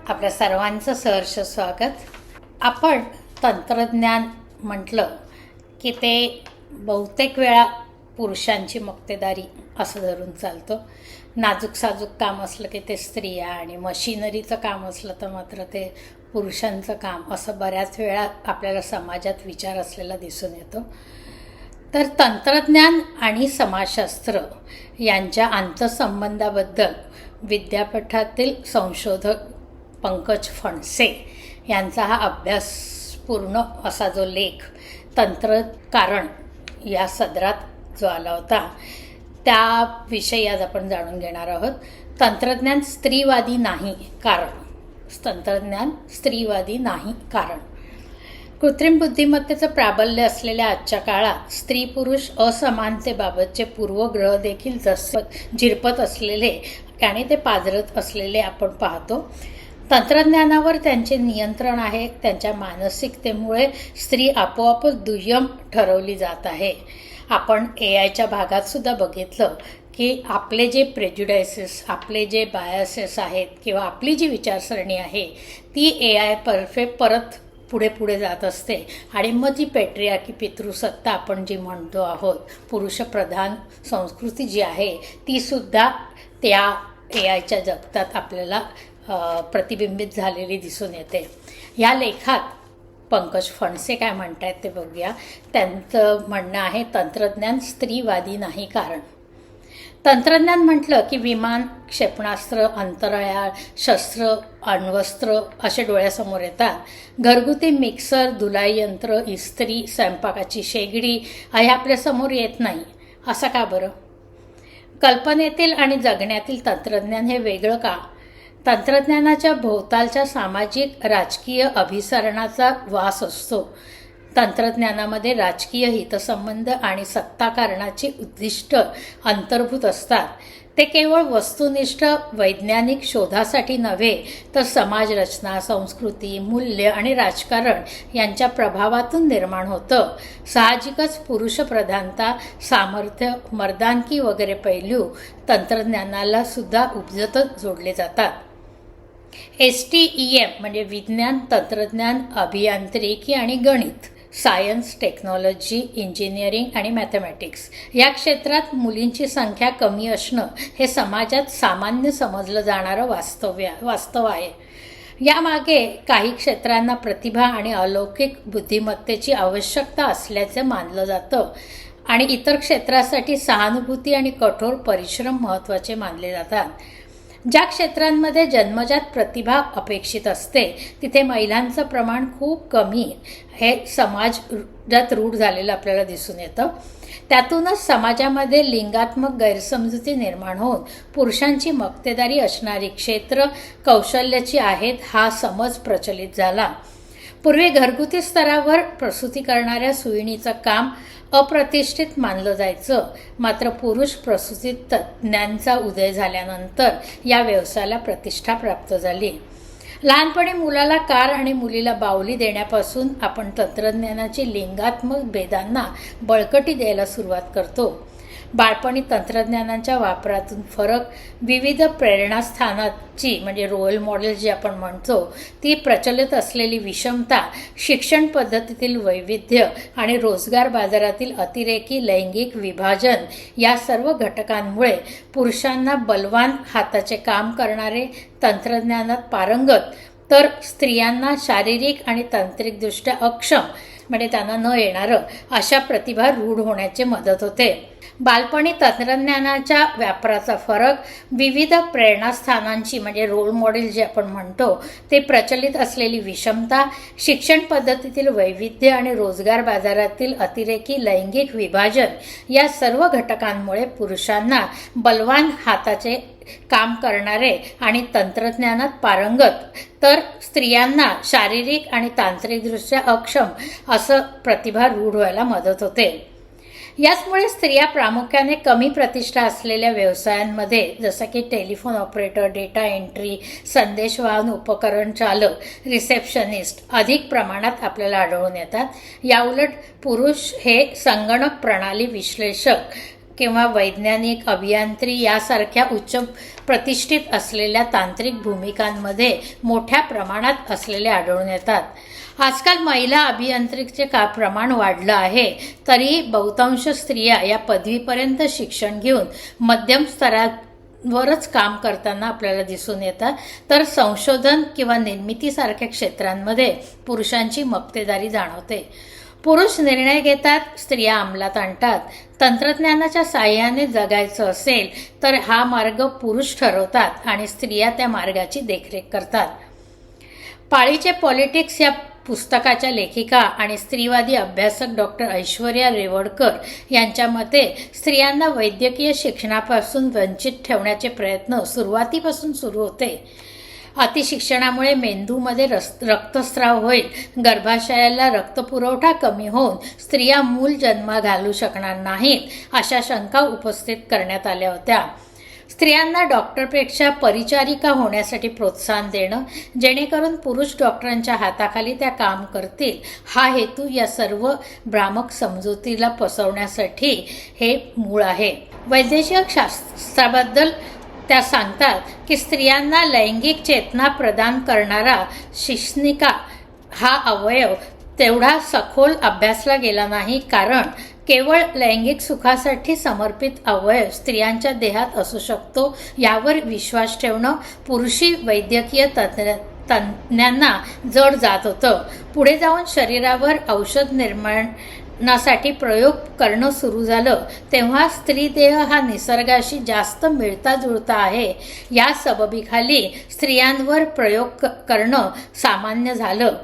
आपल्या सर्वांचं सहर्ष स्वागत. आपण तंत्रज्ञान म्हटलं की ते बहुतेक वेळा पुरुषांची मक्तेदारी असं धरून चालतं. नाजूक साजूक काम असलं की ते स्त्रिया आणि मशिनरीचं काम असलं तर मात्र ते पुरुषांचं काम असं बऱ्याच वेळा आपल्याला समाजात विचार असलेला दिसून येतो. तर तंत्रज्ञान आणि समाजशास्त्र यांच्या आंतरसंबंधाबद्दल विद्यापीठातील संशोधक पंकज फणसे यांचा हा अभ्यासपूर्ण असा जो लेख तंत्रकारण या सदरात जो आला होता त्याविषयी आज आपण जाणून घेणार आहोत. तंत्रज्ञान स्त्रीवादी नाही कारण. तंत्रज्ञान स्त्रीवादी नाही कारण. कृत्रिम बुद्धिमत्तेचं प्राबल्य असलेल्या आजच्या काळात स्त्री पुरुष असमानतेबाबतचे पूर्वग्रह देखील झिरपत असलेले आणि ते पाजरत असलेले आपण पाहतो. तंत्रज्ञानावर त्यांचे नियंत्रण आहे. त्यांच्या मानसिकतेमुळे स्त्री आपोआपच दुय्यम ठरवली जात आहे. आपण AIच्या भागात सुद्धा बघितलं की आपले जे प्रेज्युडायसेस, आपले जे बायसेस आहेत किंवा आपली जी विचारसरणी आहे ती AI परत पुढे जात असते आणि मग जी पेट्रियार्की पितृसत्ता आपण जी म्हणतो आहोत, पुरुषप्रधान संस्कृती जी आहे ती सुद्धा त्या AIच्या जगतात आपल्याला प्रतिबिंबित झालेली दिसून येते. या लेखात पंकज फणसे काय म्हणत आहेत ते बघूया. त्यांचं म्हणणं आहे तंत्रज्ञान स्त्रीवादी नाही कारण. तंत्रज्ञान म्हटलं की विमान, क्षेपणास्त्र, अंतराळ, शस्त्र, अण्वस्त्र असे डोळ्यासमोर येतात. घरगुती मिक्सर, धुलाई यंत्र, इस्त्री, स्वयंपाकाची शेगडी हे आपल्यासमोर येत नाही. असं का बरं? कल्पनेतील आणि जगण्यातील तंत्रज्ञान हे वेगळं का? तंत्रज्ञानाच्या भोवतालच्या सामाजिक राजकीय अभिसरणाचा वास असतो. तंत्रज्ञानामध्ये राजकीय हितसंबंध आणि सत्ताकारणाची उद्दिष्ट अंतर्भूत असतात. ते केवळ वस्तुनिष्ठ वैज्ञानिक शोधासाठी नव्हे तर समाजरचना, संस्कृती, मूल्य आणि राजकारण यांच्या प्रभावातून निर्माण होतं. साहजिकच पुरुषप्रधानता, सामर्थ्य, मर्दानकी वगैरे पैलू तंत्रज्ञानाला सुद्धा उपजतच जोडले जातात. STEM म्हणजे विज्ञान, तंत्रज्ञान, अभियांत्रिकी आणि गणित, सायन्स, टेक्नॉलॉजी, इंजिनिअरिंग आणि मॅथमॅटिक्स या क्षेत्रात मुलींची संख्या कमी असणं हे समाजात सामान्य समजलं जाणारं वास्तव आहे. यामागे काही क्षेत्रांना प्रतिभा आणि अलौकिक बुद्धिमत्तेची आवश्यकता असल्याचं मानलं जातं आणि इतर क्षेत्रासाठी सहानुभूती आणि कठोर परिश्रम महत्त्वाचे मानले जातात. ज्या क्षेत्रांमध्ये जन्मजात प्रतिभा अपेक्षित असते तिथे महिलांचं प्रमाण खूप कमी हे समाजात रूढ झालेलं आपल्याला दिसून येतं. त्यातूनच समाजामध्ये लिंगात्मक गैरसमजुती निर्माण होऊन पुरुषांची मक्तेदारी असणारी क्षेत्र कौशल्याची आहेत हा समज प्रचलित झाला. पूर्वी घरगुती स्तरावर प्रसूती करणाऱ्या सुईणीचं काम अप्रतिष्ठित मानलं जायचं. मात्र पुरुष प्रसूती तज्ज्ञांचा उदय झाल्यानंतर या व्यवसायाला प्रतिष्ठा प्राप्त झाली. लहानपणी मुलाला कार आणि मुलीला बाहुली देण्यापासून आपण तंत्रज्ञानाची लिंगात्मक भेदांना बळकटी द्यायला सुरुवात करतो. बाळपणी तंत्रज्ञानाच्या वापरातून फरक, विविध प्रेरणास्थानाची म्हणजे रोल मॉडेल जे आपण म्हणतो ती प्रचलित असलेली विषमता, शिक्षण पद्धतीतील वैविध्य आणि रोजगार बाजारातील अतिरेकी लैंगिक विभाजन या सर्व घटकांमुळे पुरुषांना बलवान हाताचे काम करणारे, तंत्रज्ञानात पारंगत तर स्त्रियांना शारीरिक आणि तांत्रिकदृष्ट्या अक्षम म्हणजे त्यांना न येणारं अशा प्रतिभा रूढ होण्याची मदत होते. बालपणी तंत्रज्ञानाच्या व्यापाराचा फरक, विविध प्रेरणास्थानांची म्हणजे रोल मॉडेल जे आपण म्हणतो ते प्रचलित असलेली विषमता, शिक्षण पद्धतीतील वैविध्य आणि रोजगार बाजारातील अतिरेकी लैंगिक विभाजन या सर्व घटकांमुळे पुरुषांना बलवान हाताचे काम करणारे आणि तंत्रज्ञानात पारंगत तर स्त्रियांना शारीरिक आणि तांत्रिकदृष्ट्या अक्षम असं प्रतिभा रूढ व्हायला मदत होते. याचमुळे स्त्रिया प्रामुख्याने कमी प्रतिष्ठा असलेल्या व्यवसायांमध्ये जसं की टेलिफोन ऑपरेटर, डेटा एंट्री, संदेशवाहन उपकरण चालक, रिसेप्शनिस्ट अधिक प्रमाणात आपल्याला आढळून येतात. याउलट पुरुष हे संगणक प्रणाली विश्लेषक किंवा वैज्ञानिक, अभियांत्री यासारख्या उच्च प्रतिष्ठित असलेल्या तांत्रिक भूमिकांमध्ये मोठ्या प्रमाणात असलेले आढळून येतात. आजकाल महिला अभियांत्रिकीचे प्रमाण वाढलं आहे, तरीही बहुतांश स्त्रिया या पदवीपर्यंत शिक्षण घेऊन मध्यम स्तरावरच काम करताना आपल्याला दिसून येतात. तर संशोधन किंवा निर्मितीसारख्या क्षेत्रांमध्ये पुरुषांची मक्तेदारी जाणवते. पुरुष निर्णय घेतात, स्त्रिया अंमलात आणतात. तंत्रज्ञानाच्या साहाय्याने जगायचं असेल तर हा मार्ग पुरुष ठरवतात आणि स्त्रिया त्या मार्गाची देखरेख करतात. पाळीचे पॉलिटिक्स या पुस्तकाच्या लेखिका आणि स्त्रीवादी अभ्यासक डॉक्टर ऐश्वर्या रेवडकर यांच्या मते स्त्रियांना वैद्यकीय शिक्षणापासून वंचित ठेवण्याचे प्रयत्न सुरुवातीपासून सुरू होते. अतिशिक्षणामुळे मेंदूमध्ये रक्तस्राव होईल, गर्भाशयाला रक्तपुरवठा कमी होऊन स्त्रिया मूल जन्म घालू शकणार नाहीत, अशा शंका उपस्थित करण्यात आल्या होत्या. स्त्रियांना डॉक्टरपेक्षा परिचारिका होण्यासाठी प्रोत्साहन देणं, जेणेकरून पुरुष डॉक्टरांच्या हाताखाली त्या काम करतील, हा हेतू या सर्व भ्रामक समजुतीला पसरवण्यासाठी हे मूळ आहे. वैद्यकीय शास्त्राबद्दल त्या सांगतात की स्त्रियांना लैंगिक चेतना प्रदान करणारा शिश्निका हा अवयव तेवढा सखोल अभ्यासला गेला नाही, कारण केवळ लैंगिक सुखासाठी समर्पित अवयव स्त्रियांच्या देहात असू शकतो यावर विश्वास ठेवणं पुरुषी वैद्यकीय तज्ज्ञांना जड जात होतं. पुढे जाऊन शरीरावर औषध निर्माणासाठी प्रयोग करणं सुरू झालं तेव्हा स्त्री देह हा निसर्गाशी जास्त मिळता जुळता आहे या सबबीखाली स्त्रियांवर प्रयोग करणं सामान्य झालं.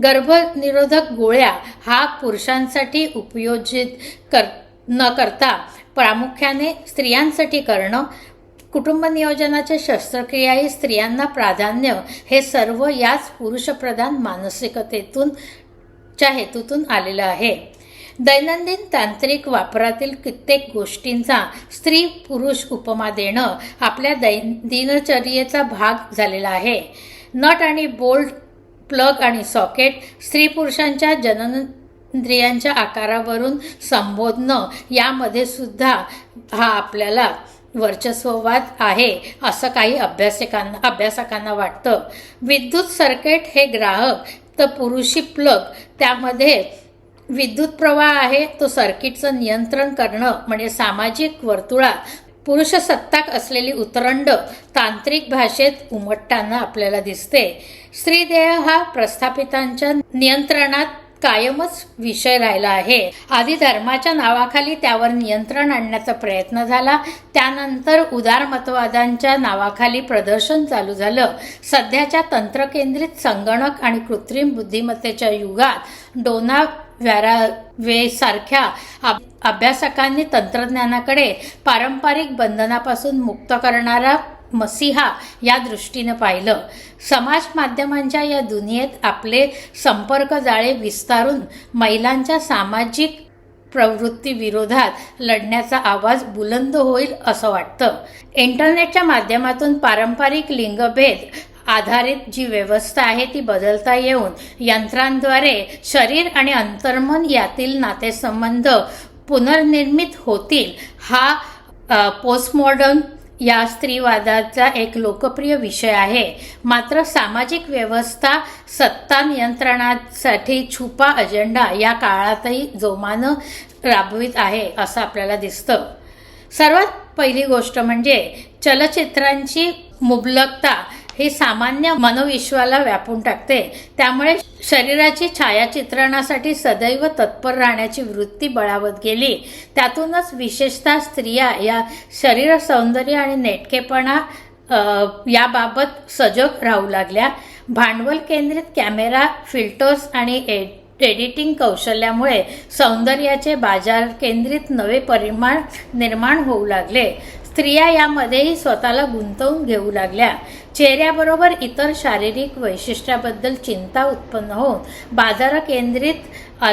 गर्भनिरोधक गोळ्या हा पुरुषांसाठी उपयोजित न करता प्रामुख्याने स्त्रियांसाठी करणं, कुटुंब नियोजनाच्या शस्त्रक्रियाही स्त्रियांना प्राधान्य, हे सर्व याच पुरुषप्रधान मानसिकतेच्या हेतूतून आलेलं आहे. दैनंदिन तांत्रिक वापरातील कित्येक गोष्टींचा स्त्री पुरुष उपमा देणं आपल्या दिनचर्येचा भाग झालेला आहे. नट आणि बोल्ट, प्लग आणि सॉकेट, स्त्री पुरुषांच्या जननेंद्रियांच्या आकारावरून संबोधणं यामध्ये सुद्धा हा आपल्याला वर्चस्ववाद आहे असं काही अभ्यासकांना वाटतं. विद्युत सर्किट हे ग्राहक, तर पुरुषी प्लग, त्यामध्ये विद्युत प्रवाह आहे, तो सर्किटचं नियंत्रण करणं म्हणजे सामाजिक वर्तुळात पुरुषसत्ताक असलेली उतरंड तांत्रिक भाषेत उमटताना आपल्याला दिसते. स्त्रीदेह हा प्रस्थापितांच्या नियंत्रणात कायमच विषय राहिला आहे. आधी धर्माच्या नावाखाली त्यावर नियंत्रण आणण्याचा प्रयत्न झाला, त्यानंतर उदारमतवादांच्या नावाखाली प्रदर्शन चालू झालं. सध्याच्या तंत्रकेंद्रित संगणक आणि कृत्रिम बुद्धिमत्तेच्या युगात डोना व्यारावेसारख्या अभ्यासकांनी तंत्रज्ञानाकडे पारंपरिक बंधनापासून मुक्त करणारा मसीहा या दृष्टीनं पाहिलं. समाज माध्यमांच्या या दुनियेत आपले संपर्क जाळे विस्तारून महिलांच्या सामाजिक प्रवृत्ती विरोधात लढण्याचा आवाज बुलंद होईल असं वाटतं. इंटरनेटच्या माध्यमातून पारंपरिक लिंगभेद आधारित जी व्यवस्था आहे ती बदलता येऊन यंत्रांद्वारे शरीर आणि अंतर्मन यातील नातेसंबंध पुनर्निर्मित होतील, हा पोस्टमॉडर्न या स्त्रीवादाचा एक लोकप्रिय विषय आहे. मात्र सामाजिक व्यवस्था सत्ता नियंत्रणासाठी छुपा अजेंडा या काळातही जोमानं राबवित आहे असं आपल्याला दिसतं. सर्वात पहिली गोष्ट म्हणजे चलचित्रांची मुबलकता ही सामान्य मनोविश्वाला व्यापून टाकते. त्यामुळे शरीराची छायाचित्रणासाठी सदैव तत्पर राहण्याची वृत्ती बळावत गेली. त्यातूनच विशेषतः स्त्रिया या शरीर सौंदर्य आणि नेटकेपणा याबाबत सजग राहू लागल्या. भांडवल केंद्रित कॅमेरा, फिल्टर्स आणि एडिटिंग कौशल्यामुळे सौंदर्याचे बाजार केंद्रित नवे परिमाण निर्माण होऊ लागले. स्त्रिया यामध्येही स्वतःला गुंतवून घेऊ लागल्या. चेहऱ्याबरोबर इतर शारीरिक वैशिष्ट्याबद्दल चिंता उत्पन्न होऊन बाजार केंद्रित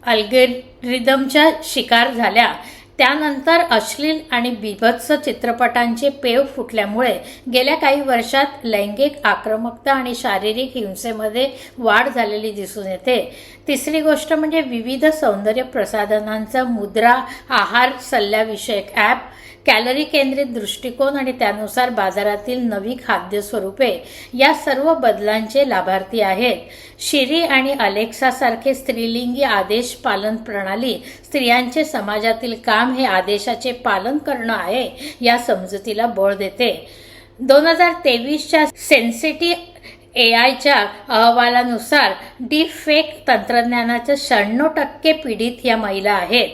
अल्गोरिदमच्या शिकार झाल्या. त्यानंतर अश्लील आणि बीभत्स चित्रपटांचे पेव फुटल्यामुळे गेल्या काही वर्षात लैंगिक आक्रमकता आणि शारीरिक हिंसेमध्ये वाढ झालेली दिसून येते. तिसरी गोष्ट म्हणजे विविध सौंदर्य प्रसाधनांचा मुद्रा, आहार सल्ल्याविषयक ॲप, कॅलरी केंद्रित दृष्टिकोन आणि त्यानुसार बाजारातील नवी खाद्य स्वरूपे या सर्व बदलांचे लाभार्थी आहेत. शिरी आणि अलेक्सा सारखे स्त्रीलिंगी आदेश पालन प्रणाली स्त्रियांचे समाजातील काम हे आदेशाचे पालन करणं आहे या समजुतीला बळ देते. 2023च्या सेन्सिटी AIच्या अहवालानुसार डीप फेक तंत्रज्ञानाच्या 96% पीडित या महिला आहेत.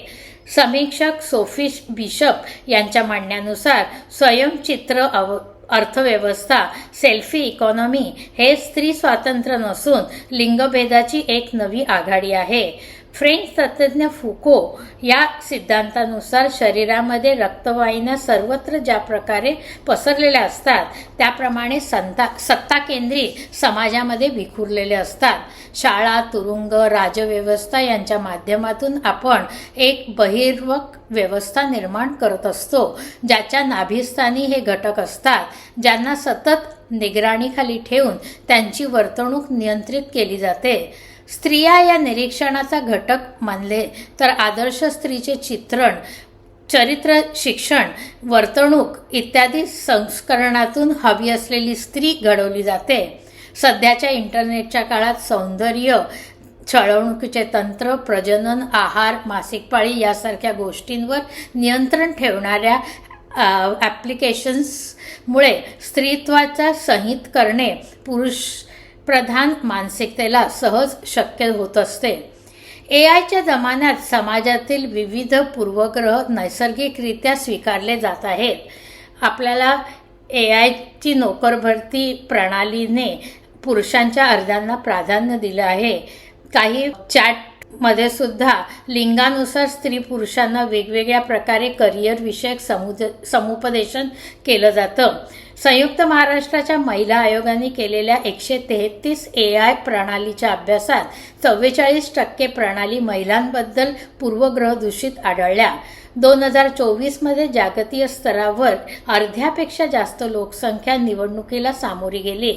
समीक्षक सोफी बिशप यांच्या म्हणण्यानुसार स्वयंचित्र अर्थव्यवस्था, सेल्फी इकॉनॉमी हे स्त्री स्वातंत्र्य नसून लिंगभेदाची एक नवी आघाडी आहे. फ्रेंच तत्त्वज्ञ फुको या सिद्धांतानुसार शरीरामध्ये रक्तवाहिन्या सर्वत्र ज्या प्रकारे पसरलेल्या असतात त्याप्रमाणे सत्ता केंद्री समाजामध्ये विखुरलेले असतात. शाळा, तुरुंग, राजव्यवस्था यांच्या माध्यमातून आपण एक बहिर्मुख व्यवस्था निर्माण करत असतो ज्याच्या नाभिस्थानी हे घटक असतात, ज्यांना सतत निगराणीखाली ठेवून त्यांची वर्तणूक नियंत्रित केली जाते. स्त्रिया या निरीक्षणाचा घटक मानले तर आदर्श स्त्रीचे चित्रण, चरित्र शिक्षण, वर्तणूक इत्यादी संस्करणातून हवी असलेली स्त्री घडवली जाते. सध्याच्या इंटरनेटच्या काळात सौंदर्य, छळवणुकीचे तंत्र, प्रजनन, आहार, मासिक पाळी यासारख्या गोष्टींवर नियंत्रण ठेवणाऱ्या ॲप्लिकेशन्समुळे स्त्रीत्वाचा संहित करणे पुरुष प्रधान मानसिकतेला सहज शक्य होत असते. AIच्या जमान्यात समाजातील विविध पूर्वग्रह नैसर्गिकरित्या स्वीकारले जात आहेत. आपल्याला AIची नोकरभरती प्रणालीने पुरुषांच्या अर्जांना प्राधान्य दिलं आहे. काही चॅटमध्ये सुद्धा लिंगानुसार स्त्री पुरुषांना वेगवेगळ्या प्रकारे करिअर विषयक समुपदेशन केलं जातं. संयुक्त महाराष्ट्राच्या महिला आयोगाने केलेल्या 133 AI प्रणालीच्या अभ्यासात 44% प्रणाली महिलांबद्दल पूर्वग्रह दूषित आढळल्या. 2024मध्ये जागतिक स्तरावर अर्ध्यापेक्षा जास्त लोकसंख्या निवडणुकीला सामोरी गेली.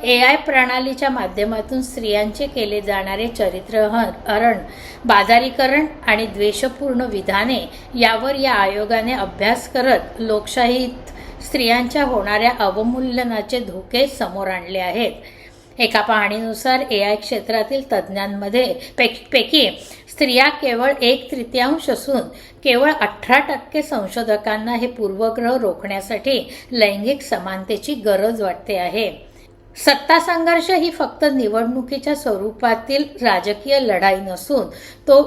AI प्रणालीच्या माध्यमातून स्त्रियांचे केले जाणारे चरित्रहरण, बाजारीकरण आणि द्वेषपूर्ण विधाने यावर या आयोगाने अभ्यास करत लोकशाहीत स्त्रियांच्या होणाऱ्या अवमूल्यनाचे धोके समोर आणले आहेत. एका पाहणीनुसार AI क्षेत्रातील तज्ज्ञांमध्ये पैकी स्त्रिया केवळ 1/3 असून केवळ 18% संशोधकांना हे पूर्वग्रह रोखण्यासाठी लैंगिक समानतेची गरज वाटते आहे. सत्ता संघर्ष ही फक्त निवडणुकीच्या स्वरूपातील राजकीय लढाई नसून तो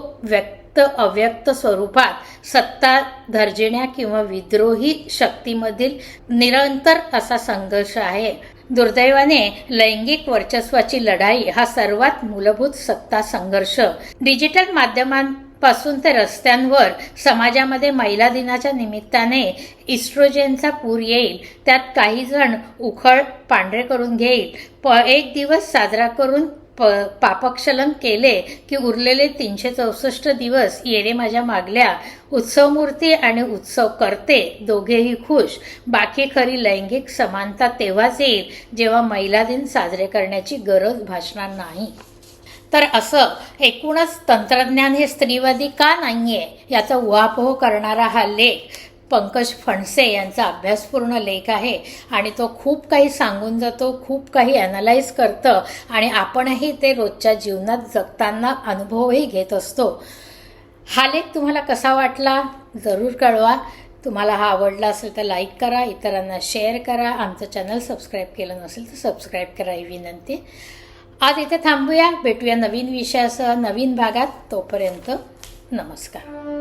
अव्यक्त स्वरूपात सत्ता धर्जिण्या किंवा विद्रोही शक्तीमधील निरंतर असा संघर्ष आहे. दुर्दैवाने लैंगिक वर्चस्वाची लढाई हा सर्वात मूलभूत सत्ता संघर्ष डिजिटल माध्यमांपासून ते रस्त्यांवर समाजामध्ये महिला दिनाच्या निमित्ताने इस्ट्रोजेनचा पूर येईल. त्यात काही जण उखळ पांढरे करून घेईल. एक दिवस साजरा करून पापक्षलन केले की उरलेले 364 दिवस येणे माझ्या मागल्या. उत्सवमूर्ती आणि उत्सव करते दोघेही खुश. बाकी खरी लैंगिक समानता तेव्हाच येईल जेव्हा महिला दिन साजरे करण्याची गरज भासणार नाही. तर असं एकूणच तंत्रज्ञान हे स्त्रीवादी का नाहीये याचा उहापोह करणारा हा लेख पंकज फणसे यांचा अभ्यासपूर्ण लेख आहे आणि तो खूप काही सांगून जातो, खूप काही ॲनालाइज करतं आणि आपणही ते रोजच्या जीवनात जगताना अनुभवही घेत असतो. हा लेख तुम्हाला कसा वाटला जरूर कळवा. तुम्हाला हा आवडला असेल तर लाईक करा, इतरांना शेअर करा. आमचं चॅनल सबस्क्राईब केलं नसेल तर सबस्क्राईब करा ही विनंती. आज इथे थांबूया. भेटूया नवीन विषयासह नवीन भागात. तोपर्यंत नमस्कार.